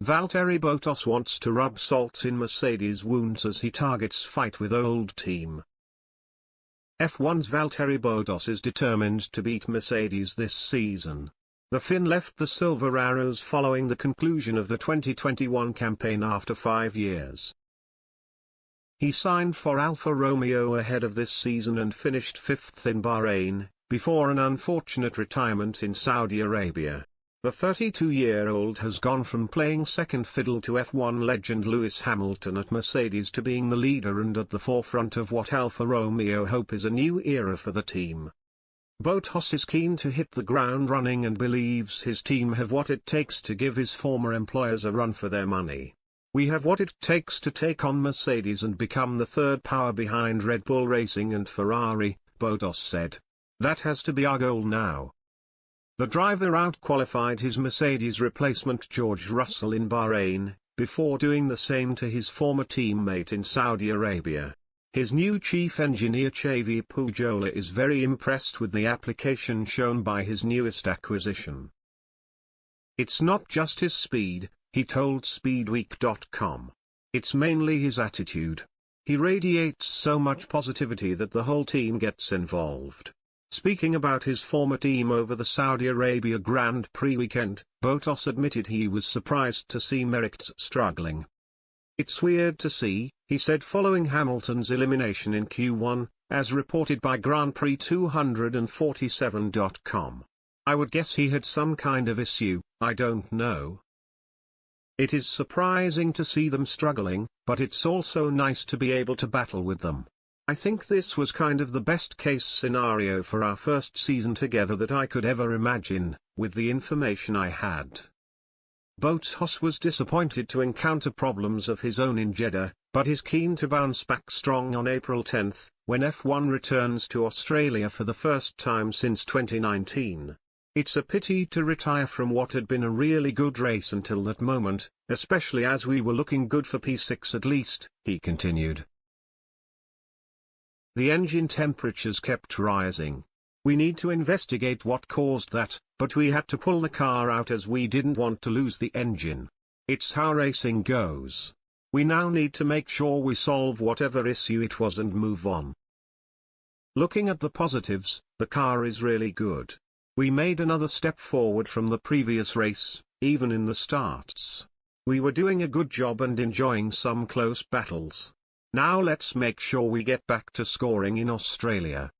Valtteri Bottas wants to rub salt in Mercedes' wounds as he targets fight with old team. F1's Valtteri Bottas is determined to beat Mercedes this season. The Finn left the Silver Arrows following the conclusion of the 2021 campaign after 5 years. He signed for Alfa Romeo ahead of this season and finished 5th in Bahrain, before an unfortunate retirement in Saudi Arabia. The 32-year-old has gone from playing second fiddle to F1 legend Lewis Hamilton at Mercedes to being the leader and at the forefront of what Alfa Romeo hope is a new era for the team. Bottas is keen to hit the ground running and believes his team have what it takes to give his former employers a run for their money. "We have what it takes to take on Mercedes and become the third power behind Red Bull Racing and Ferrari," Bottas said. "That has to be our goal now." The driver out-qualified his Mercedes replacement George Russell in Bahrain, before doing the same to his former teammate in Saudi Arabia. His new chief engineer Xavier Pujola is very impressed with the application shown by his newest acquisition. "It's not just his speed," he told Speedweek.com. "It's mainly his attitude. He radiates so much positivity that the whole team gets involved." Speaking about his former team over the Saudi Arabia Grand Prix weekend, Bottas admitted he was surprised to see Mercedes struggling. "It's weird to see," he said following Hamilton's elimination in Q1, as reported by Grand Prix 247.com. "I would guess he had some kind of issue, I don't know. It is surprising to see them struggling, but it's also nice to be able to battle with them. I think this was kind of the best case scenario for our first season together that I could ever imagine, with the information I had." Bottas was disappointed to encounter problems of his own in Jeddah, but is keen to bounce back strong on April 10, when F1 returns to Australia for the first time since 2019. "It's a pity to retire from what had been a really good race until that moment, especially as we were looking good for P6 at least," he continued. "The engine temperatures kept rising. We need to investigate what caused that, but we had to pull the car out as we didn't want to lose the engine. It's how racing goes. We now need to make sure we solve whatever issue it was and move on." Looking at the positives, the car is really good. We made another step forward from the previous race, even in the starts. We were doing a good job and enjoying some close battles. Now let's make sure we get back to scoring in Australia.